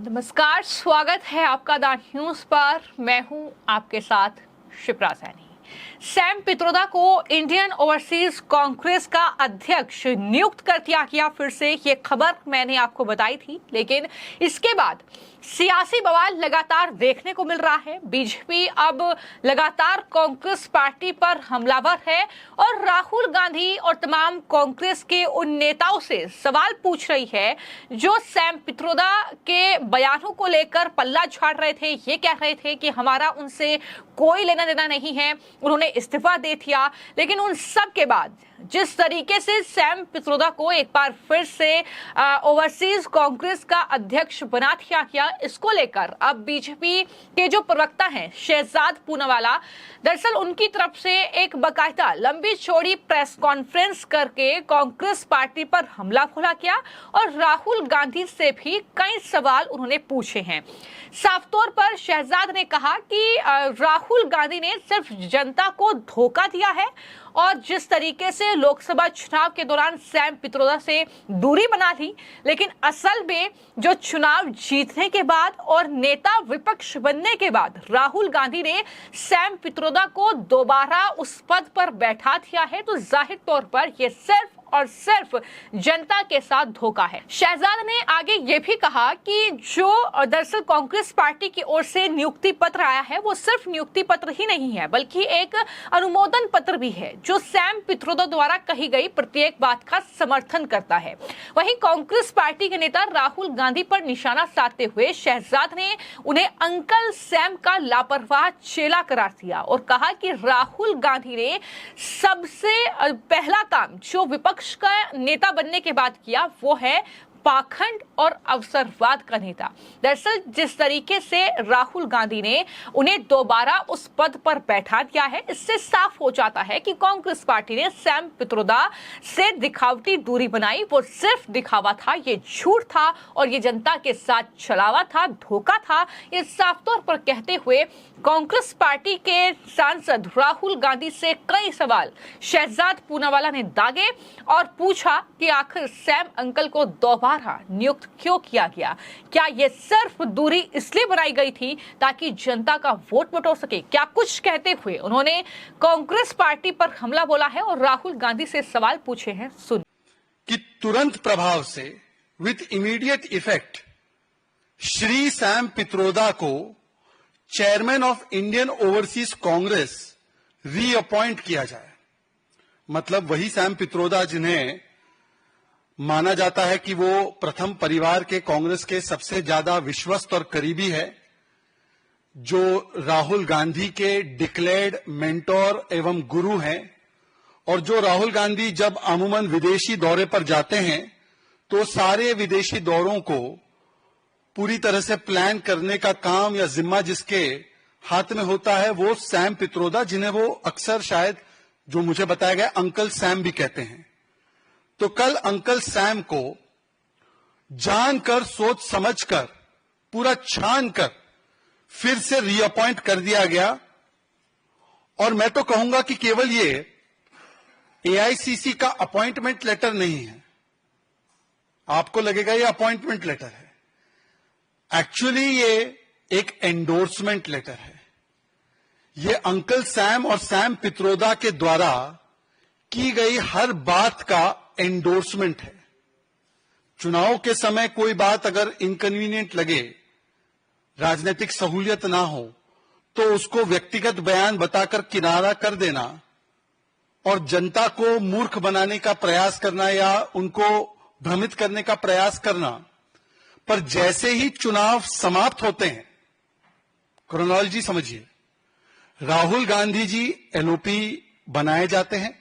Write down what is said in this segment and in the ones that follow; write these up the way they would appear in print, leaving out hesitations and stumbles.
नमस्कार, स्वागत है आपका द न्यूज पर। मैं हूं आपके साथ शिप्रा सैनी। सैम पित्रोदा को इंडियन ओवरसीज कांग्रेस का अध्यक्ष नियुक्त कर दिया गया। फिर से ये खबर मैंने आपको बताई थी, लेकिन इसके बाद सियासी बवाल लगातार देखने को मिल रहा है। बीजेपी अब लगातार कांग्रेस पार्टी पर हमलावर है और राहुल गांधी और तमाम कांग्रेस के उन नेताओं से सवाल पूछ रही है जो सैम पित्रोदा के बयानों को लेकर पल्ला झाड़ रहे थे। ये कह रहे थे कि हमारा उनसे कोई लेना देना नहीं है, उन्होंने इस्तीफा दे दिया। लेकिन उन सब के बाद जिस तरीके से सैम पित्रोदा को एक बार फिर से ओवरसीज कांग्रेस का अध्यक्ष बना दिया गया, इसको लेकर अब बीजेपी के जो प्रवक्ता हैं शहजाद पूनावाला, दरअसल उनकी तरफ से एक बकायदा लंबी चौड़ी प्रेस कॉन्फ्रेंस करके कांग्रेस पार्टी पर हमला खोला गया और राहुल गांधी से भी कई सवाल उन्होंने पूछे हैं। साफ तौर पर शहजाद ने कहा कि राहुल गांधी ने सिर्फ जनता को धोखा दिया है और जिस तरीके से लोकसभा चुनाव के दौरान सैम पित्रोदा से दूरी बना ली, लेकिन असल में जो चुनाव जीतने के बाद और नेता विपक्ष बनने के बाद राहुल गांधी ने सैम पित्रोदा को दोबारा उस पद पर बैठा दिया है, तो जाहिर तौर पर यह सिर्फ और सिर्फ जनता के साथ धोखा है। शहजाद ने आगे ये भी कहा कि जो दरअसल कांग्रेस पार्टी की ओर से नियुक्ति पत्र आया है वो सिर्फ नियुक्ति पत्र ही नहीं है, बल्कि एक अनुमोदन पत्र भी है जो सैम पित्रोदा द्वारा कही गई प्रत्येक बात का समर्थन करता है। वहीं कांग्रेस पार्टी के नेता राहुल गांधी पर निशाना साधते हुए शहजाद ने उन्हें अंकल सैम का लापरवाह चेला करार दिया और कहा कि राहुल गांधी ने सबसे पहला काम जो विपक्ष का नेता बनने के बाद किया वो है पाखंड और अवसरवाद का नेता। दरअसल जिस तरीके से राहुल गांधी ने उन्हें दोबारा उस पद पर बैठा दिया है, इससे साफ हो जाता है कि कांग्रेस पार्टी ने सैम पित्रोदा से दिखावटी दूरी बनाई। वो सिर्फ दिखावा था, ये झूठ था और ये जनता के साथ छलावा था, धोखा था। ये साफ तौर पर कहते हुए कांग्रेस पार्टी के सांसद राहुल गांधी से कई सवाल शहजाद पूनावाला ने दागे और पूछा कि आखिर सैम अंकल को दोबारा नियुक्त क्यों किया गया? क्या यह सिर्फ दूरी इसलिए बनाई गई थी ताकि जनता का वोट बटोर सके? क्या कुछ कहते हुए उन्होंने कांग्रेस पार्टी पर हमला बोला है और राहुल गांधी से सवाल पूछे हैं, सुन। कि तुरंत प्रभाव से with immediate effect Shri Sam Pitroda को chairman of Indian Overseas Congress reappoint किया जाए। मतलब वही सैम पित्रोदा जिन्हें माना जाता है कि वो प्रथम परिवार के कांग्रेस के सबसे ज्यादा विश्वस्त और करीबी है, जो राहुल गांधी के डिक्लेयर्ड मेंटोर एवं गुरु हैं और जो राहुल गांधी जब अमूमन विदेशी दौरे पर जाते हैं तो सारे विदेशी दौरों को पूरी तरह से प्लान करने का काम या जिम्मा जिसके हाथ में होता है वो सैम पित्रोदा, जिन्हें वो अक्सर शायद जो मुझे बताया गया अंकल सैम भी कहते हैं। तो कल अंकल सैम को जानकर, सोच समझकर, पूरा छानकर फिर से रीअपॉइंट कर दिया गया। और मैं तो कहूंगा कि केवल ये एआईसीसी का अपॉइंटमेंट लेटर नहीं है। आपको लगेगा ये अपॉइंटमेंट लेटर है, एक्चुअली ये एक एंडोर्समेंट लेटर है। ये अंकल सैम और सैम पित्रोदा के द्वारा की गई हर बात का एंडोर्समेंट है। चुनाव के समय कोई बात अगर इनकन्वीनियंट लगे, राजनीतिक सहूलियत ना हो, तो उसको व्यक्तिगत बयान बताकर किनारा कर देना और जनता को मूर्ख बनाने का प्रयास करना या उनको भ्रमित करने का प्रयास करना। पर जैसे ही चुनाव समाप्त होते हैं, क्रोनोलॉजी समझिए, राहुल गांधी जी एलओपी बनाए जाते हैं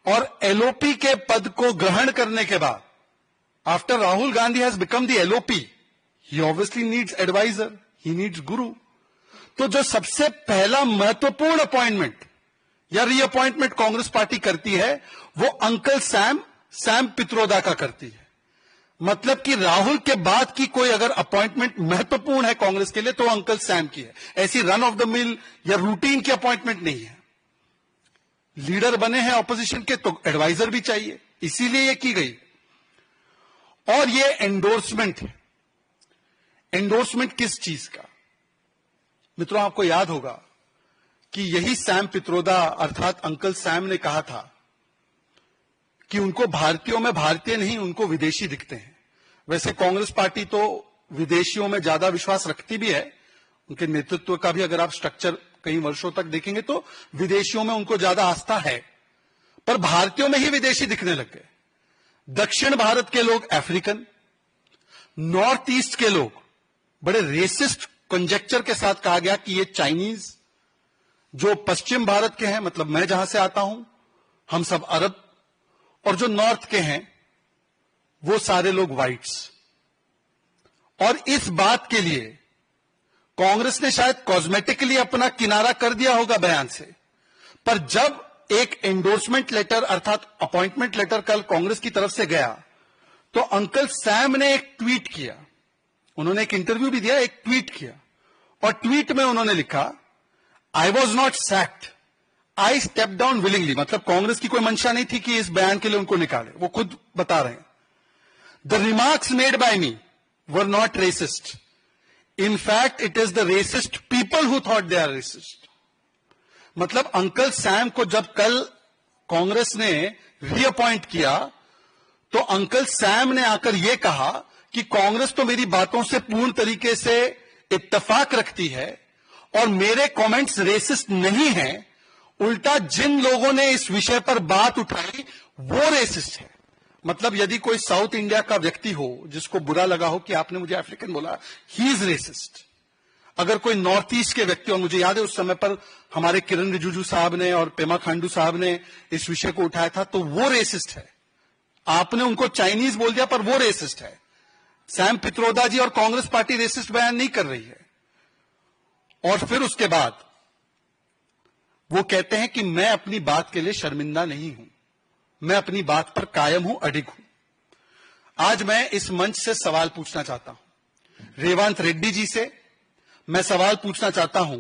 और एलओपी के पद को ग्रहण करने के बाद, after Rahul Gandhi has become the LOP, he obviously needs advisor, he needs guru. तो जो सबसे पहला महत्वपूर्ण अपॉइंटमेंट या रीअपॉइंटमेंट कांग्रेस पार्टी करती है वो अंकल सैम पित्रोदा का करती है। मतलब कि राहुल के बाद की कोई अगर अपॉइंटमेंट महत्वपूर्ण है कांग्रेस के लिए तो अंकल सैम की है। ऐसी रन ऑफ द मिल या रूटीन की अपॉइंटमेंट नहीं है। लीडर बने हैं ऑपोजिशन के तो एडवाइजर भी चाहिए, इसीलिए ये की गई। और ये एंडोर्समेंट है। एंडोर्समेंट किस चीज का? मित्रों, आपको याद होगा कि यही सैम पित्रोदा अर्थात अंकल सैम ने कहा था कि उनको भारतीयों में भारतीय नहीं, उनको विदेशी दिखते हैं। वैसे कांग्रेस पार्टी तो विदेशियों में ज्यादा विश्वास रखती भी है, उनके नेतृत्व का भी अगर आप स्ट्रक्चर कई वर्षों तक देखेंगे तो विदेशियों में उनको ज्यादा आस्था है, पर भारतीयों में ही विदेशी दिखने लग गए। दक्षिण भारत के लोग अफ्रीकन, नॉर्थ ईस्ट के लोग बड़े रेसिस्ट कंजेक्चर के साथ कहा गया कि ये चाइनीज, जो पश्चिम भारत के हैं, मतलब मैं जहां से आता हूं हम सब अरब, और जो नॉर्थ के हैं वो सारे लोग व्हाइट्स। और इस बात के लिए कांग्रेस ने शायद कॉस्मेटिकली अपना किनारा कर दिया होगा बयान से, पर जब एक एंडोर्समेंट लेटर अर्थात अपॉइंटमेंट लेटर कल कांग्रेस की तरफ से गया तो अंकल सैम ने एक ट्वीट किया। उन्होंने एक इंटरव्यू भी दिया, एक ट्वीट किया, और ट्वीट में उन्होंने लिखा, I was not sacked, I step down willingly. मतलब कांग्रेस की कोई मंशा नहीं थी कि इस बयान के लिए उनको निकाले, वो खुद बता रहे हैं। The remarks made by me were not racist, in fact it is the racist people who thought they are racist. मतलब अंकल सैम को जब कल कांग्रेस ने रीअपॉइंट किया तो अंकल सैम ने आकर यह कहा कि कांग्रेस तो मेरी बातों से पूर्ण तरीके से इत्तेफाक रखती है और मेरे कमेंट्स रेसिस्ट नहीं हैं, उल्टा जिन लोगों ने इस विषय पर बात उठाई वो रेसिस्ट है। मतलब यदि कोई साउथ इंडिया का व्यक्ति हो जिसको बुरा लगा हो कि आपने मुझे अफ्रीकन बोला, ही इज रेसिस्ट। अगर कोई नॉर्थ ईस्ट के व्यक्ति, और मुझे याद है उस समय पर हमारे किरण रिजिजू साहब ने और पेमा खांडू साहब ने इस विषय को उठाया था, तो वो रेसिस्ट है। आपने उनको चाइनीज बोल दिया पर वो रेसिस्ट है। सैम पित्रोदा जी और कांग्रेस पार्टी रेसिस्ट बयान नहीं कर रही है। और फिर उसके बाद वो कहते हैं कि मैं अपनी बात के लिए शर्मिंदा नहीं हूं, मैं अपनी बात पर कायम हूं, अडिग हूं। आज मैं इस मंच से सवाल पूछना चाहता हूं, रेवांत रेड्डी जी से मैं सवाल पूछना चाहता हूं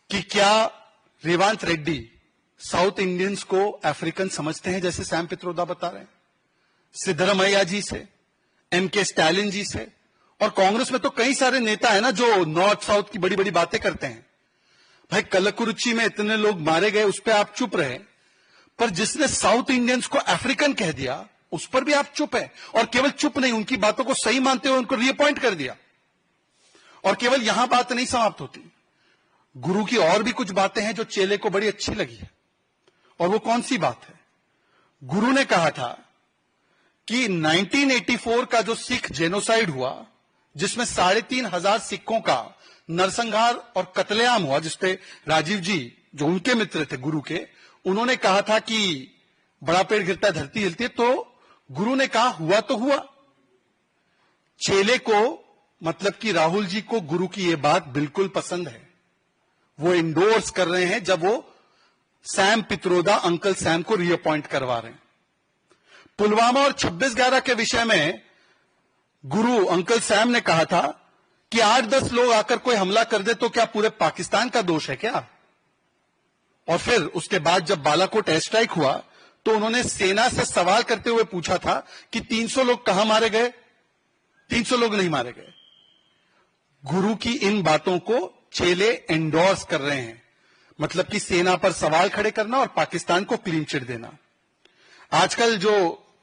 कि क्या रेवांत रेड्डी साउथ इंडियंस को अफ्रीकन समझते हैं जैसे सैम पित्रोदा बता रहे हैं? सिद्धरमैया जी से, एमके स्टालिन जी से, और कांग्रेस में तो कई सारे नेता है ना जो नॉर्थ साउथ की बड़ी बड़ी बातें करते हैं। भाई कलकुरुची में इतने लोग मारे गए, उस पर आप चुप रहे, पर जिसने साउथ इंडियंस को अफ्रीकन कह दिया उस पर भी आप चुप है। और केवल चुप नहीं, उनकी बातों को सही मानते हुए उनको रीअपॉइंट कर दिया। और केवल यहां बात नहीं समाप्त होती, गुरु की और भी कुछ बातें हैं जो चेले को बड़ी अच्छी लगी है। और वो कौन सी बात है? गुरु ने कहा था कि 1984 का जो सिख जेनोसाइड हुआ, जिसमें 3,500 सिखों का नरसंहार और कत्लेआम हुआ, जिसपे राजीव जी जो उनके मित्र थे गुरु के, उन्होंने कहा था कि बड़ा पेड़ गिरता है धरती हिलती है, तो गुरु ने कहा हुआ तो हुआ। चेले को, मतलब कि राहुल जी को गुरु की यह बात बिल्कुल पसंद है, वो इंडोर्स कर रहे हैं जब वो सैम पित्रोदा अंकल सैम को रीअपॉइंट करवा रहे हैं। पुलवामा और 26/11 के विषय में गुरु अंकल सैम ने कहा था कि 8-10 लोग आकर कोई हमला कर दे तो क्या पूरे पाकिस्तान का दोष है क्या? और फिर उसके बाद जब बालाकोट एयर स्ट्राइक हुआ तो उन्होंने सेना से सवाल करते हुए पूछा था कि 300 लोग कहां मारे गए? 300 लोग नहीं मारे गए। गुरु की इन बातों को चेले एंडोर्स कर रहे हैं, मतलब कि सेना पर सवाल खड़े करना और पाकिस्तान को क्लीन चिट देना। आजकल जो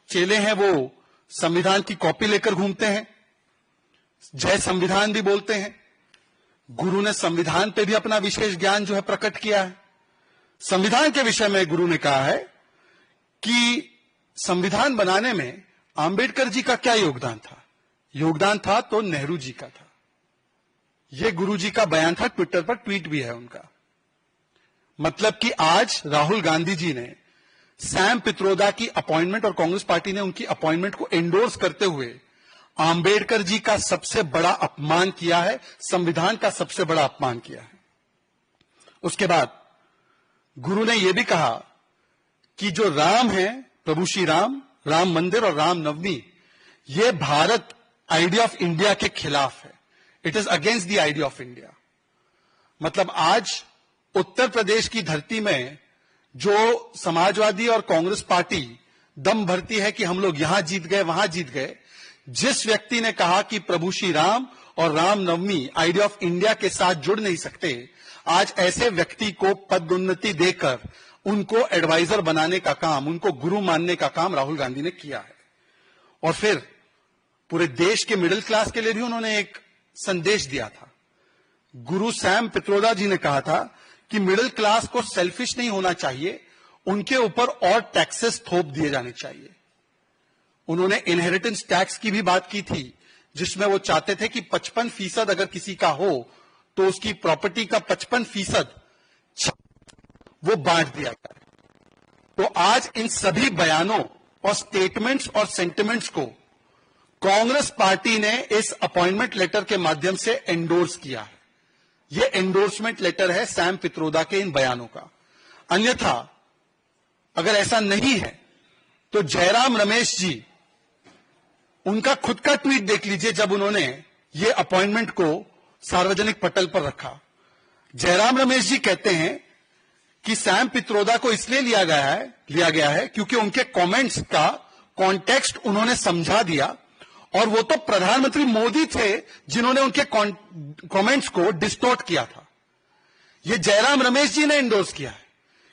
चेले हैं वो संविधान की कॉपी लेकर घूमते हैं, जय संविधान भी बोलते हैं। गुरु ने संविधान पे भी अपना विशेष ज्ञान जो है प्रकट किया है। संविधान के विषय में गुरु ने कहा है कि संविधान बनाने में आंबेडकर जी का क्या योगदान था? योगदान था तो नेहरू जी का था। यह गुरु जी का बयान था, ट्विटर पर ट्वीट भी है उनका। मतलब कि आज राहुल गांधी जी ने सैम पित्रोदा की अपॉइंटमेंट और कांग्रेस पार्टी ने उनकी अपॉइंटमेंट को एंडोर्स करते हुए आंबेडकर जी का सबसे बड़ा अपमान किया है, संविधान का सबसे बड़ा अपमान किया है। उसके बाद गुरु ने यह भी कहा कि जो राम है, प्रभु श्री राम, राम मंदिर और राम नवमी, यह भारत आइडिया ऑफ इंडिया के खिलाफ है। It is against the idea of India. मतलब आज उत्तर प्रदेश की धरती में जो समाजवादी और कांग्रेस पार्टी दम भरती है कि हम लोग यहां जीत गए, वहां जीत गए, जिस व्यक्ति ने कहा कि प्रभु श्री राम और रामनवमी आइडिया ऑफ इंडिया के साथ जुड़ नहीं सकते, आज ऐसे व्यक्ति को पदोन्नति देकर उनको एडवाइजर बनाने का काम, उनको गुरु मानने का काम राहुल गांधी ने किया है। और फिर पूरे देश के मिडिल क्लास के लिए भी उन्होंने एक संदेश दिया था। गुरु सैम पित्रोदा जी ने कहा था कि मिडिल क्लास को सेल्फिश नहीं होना चाहिए, उनके ऊपर और टैक्सेस थोप दिए जाने चाहिए। उन्होंने इनहेरिटेंस टैक्स की भी बात की थी, जिसमें वो चाहते थे कि 55% अगर किसी का हो तो उसकी प्रॉपर्टी का 55% वो बांट दिया जाए। तो आज इन सभी बयानों और स्टेटमेंट्स और सेंटिमेंट्स को कांग्रेस पार्टी ने इस अपॉइंटमेंट लेटर के माध्यम से एंडोर्स किया है। यह एंडोर्समेंट लेटर है सैम पित्रोदा के इन बयानों का। अन्यथा अगर ऐसा नहीं है तो जयराम रमेश जी, उनका खुद का ट्वीट देख लीजिए जब उन्होंने ये अपॉइंटमेंट को सार्वजनिक पटल पर रखा। जयराम रमेश जी कहते हैं कि सैम पित्रोदा को इसलिए लिया गया है क्योंकि उनके कमेंट्स का कॉन्टेक्स्ट उन्होंने समझा दिया, और वो तो प्रधानमंत्री मोदी थे जिन्होंने उनके कमेंट्स को डिस्टॉर्ट किया था। ये जयराम रमेश जी ने एंडोर्स किया है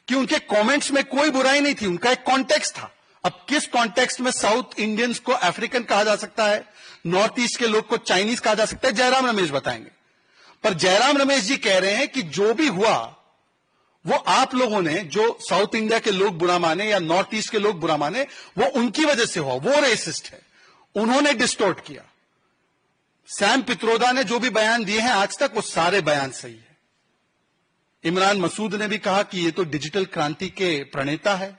कि उनके कमेंट्स में कोई बुराई नहीं थी, उनका एक कॉन्टेक्स्ट था। अब किस कॉन्टेक्स्ट में साउथ इंडियंस को अफ्रीकन कहा जा सकता है, नॉर्थ ईस्ट के लोग को चाइनीज कहा जा सकता है, जयराम रमेश बताएंगे। पर जयराम रमेश जी कह रहे हैं कि जो भी हुआ वो आप लोगों ने, जो साउथ इंडिया के लोग बुरा माने या नॉर्थ ईस्ट के लोग बुरा माने, वो उनकी वजह से हुआ, वो रेसिस्ट है, उन्होंने डिस्टोर्ट किया। सैम पित्रोदा ने जो भी बयान दिए हैं आज तक, वो सारे बयान सही है। इमरान मसूद ने भी कहा कि ये तो डिजिटल क्रांति के प्रणेता है,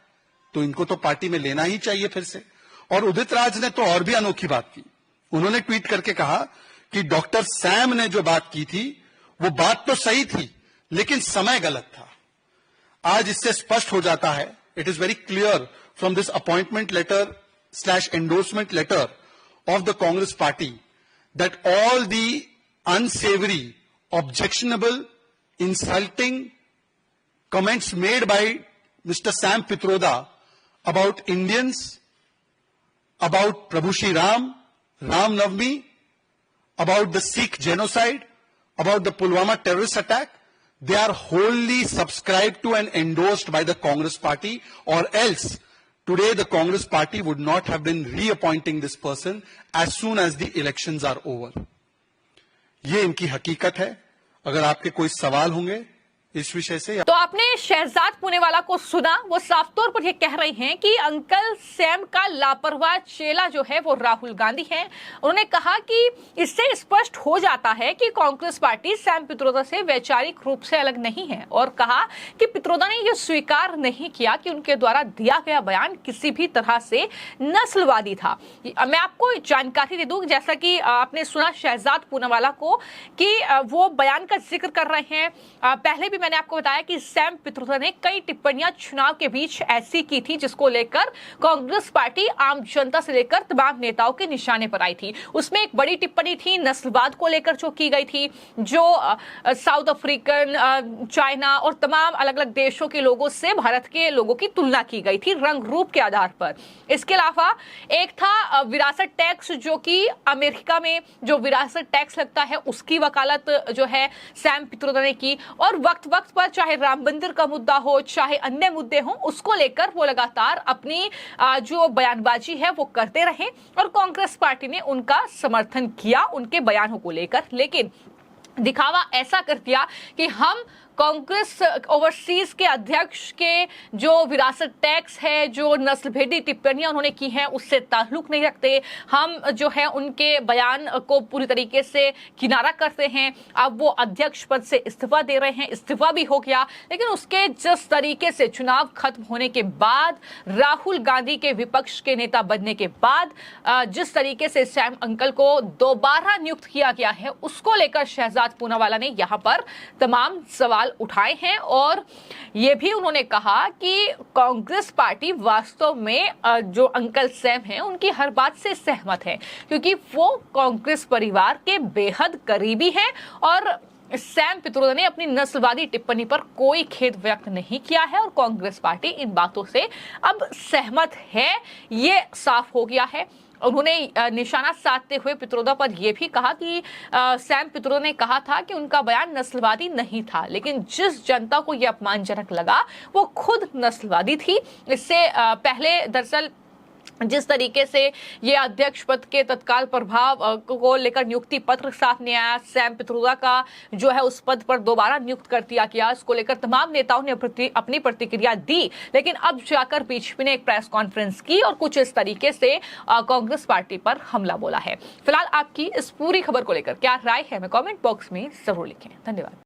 तो इनको तो पार्टी में लेना ही चाहिए फिर से। और उदित राज ने तो और भी अनोखी बात की, उन्होंने ट्वीट करके कहा कि डॉक्टर सैम ने जो बात की थी वो बात तो सही थी, लेकिन समय गलत था। आज इससे स्पष्ट हो जाता है, it is very clear from this appointment letter / endorsement letter of the Congress party that all the unsavory, objectionable, insulting comments made by Mr. Sam Pitroda about Indians, about Prabhu Shri Ram, Ram Navami, about the Sikh genocide, about the Pulwama terrorist attack, they are wholly subscribed to and endorsed by the Congress party, or else today the Congress party would not have been reappointing this person as soon as the elections are over. ये इनकी हकीकत है। अगर आपके कोई सवाल होंगे इस विषय से। तो आपने शहजाद पुनेवाला को सुना, वो साफ तौर पर ये कह रही हैं कि अंकल सैम का लापरवाह चेला जो है वो राहुल गांधी है। उन्होंने कहा कि इससे स्पष्ट हो जाता है कि कांग्रेस पार्टी सैम पित्रोदा से वैचारिक रूप से अलग नहीं है, और कहा कि पित्रोदा ने यह स्वीकार नहीं किया कि उनके द्वारा दिया गया बयान किसी भी तरह से नस्लवादी था। मैं आपको जानकारी दे दूं, जैसा कि आपने सुना शहजाद पुनेवाला को कि वो बयान का जिक्र कर रहे हैं। पहले भी मैंने आपको बताया कि सैम पित्रोदा ने कई टिप्पणियां चुनाव के बीच ऐसी की थी जिसको लेकर कांग्रेस पार्टी आम जनता से लेकर तमाम नेताओं के निशाने पर आई थी। उसमें एक बड़ी टिप्पणी थी नस्लवाद को लेकर जो की गई थी, जो साउथ अफ्रीकन, चाइना और तमाम अलग अलग देशों के लोगों से भारत के लोगों की तुलना की गई थी रंग रूप के आधार पर। इसके अलावा एक था विरासत टैक्स, जो कि अमेरिका में जो विरासत टैक्स लगता है उसकी वकालत जो है सैम पित्रोदा ने की, और वक्त पर चाहे राम मंदिर का मुद्दा हो चाहे अन्य मुद्दे हों, उसको लेकर वो लगातार अपनी जो बयानबाजी है वो करते रहे, और कांग्रेस पार्टी ने उनका समर्थन किया उनके बयानों को लेकर। लेकिन दिखावा ऐसा कर दिया कि हम कांग्रेस ओवरसीज के अध्यक्ष के जो विरासत टैक्स है, जो नस्लभेदी टिप्पणियां उन्होंने की हैं, उससे ताल्लुक नहीं रखते। हम जो है उनके बयान को पूरी तरीके से किनारा करते हैं। अब वो अध्यक्ष पद से इस्तीफा दे रहे हैं, इस्तीफा भी हो गया, लेकिन उसके जिस तरीके से चुनाव खत्म होने के बाद, राहुल गांधी के विपक्ष के नेता बनने के बाद जिस तरीके से सैम अंकल को दोबारा नियुक्त किया गया है, उसको लेकर शहजाद पुनेवाला ने यहाँ पर तमाम सवाल उठाए हैं। और यह भी उन्होंने कहा कि कांग्रेस पार्टी वास्तव में जो अंकल सैम हैं उनकी हर बात से सहमत है, क्योंकि वो कांग्रेस परिवार के बेहद करीबी हैं, और सैम पित्रोदा ने अपनी नस्लवादी टिप्पणी पर कोई खेद व्यक्त नहीं किया है, और कांग्रेस पार्टी इन बातों से अब सहमत है, ये साफ हो गया है। उन्होंने निशाना साधते हुए पित्रोदा पर यह भी कहा कि सैम पित्रोदा ने कहा था कि उनका बयान नस्लवादी नहीं था, लेकिन जिस जनता को यह अपमानजनक लगा वो खुद नस्लवादी थी। इससे पहले दरअसल जिस तरीके से ये अध्यक्ष पद के तत्काल प्रभाव को लेकर नियुक्ति पत्र सामने आया, सैम पित्रोदा का जो है उस पद पर दोबारा नियुक्त कर दिया गया, इसको लेकर तमाम नेताओं ने अपनी प्रतिक्रिया दी। लेकिन अब जाकर बीजेपी ने एक प्रेस कॉन्फ्रेंस की और कुछ इस तरीके से कांग्रेस पार्टी पर हमला बोला है। फिलहाल आपकी इस पूरी खबर को लेकर क्या राय है, हमें कमेंट बॉक्स में जरूर लिखें। धन्यवाद।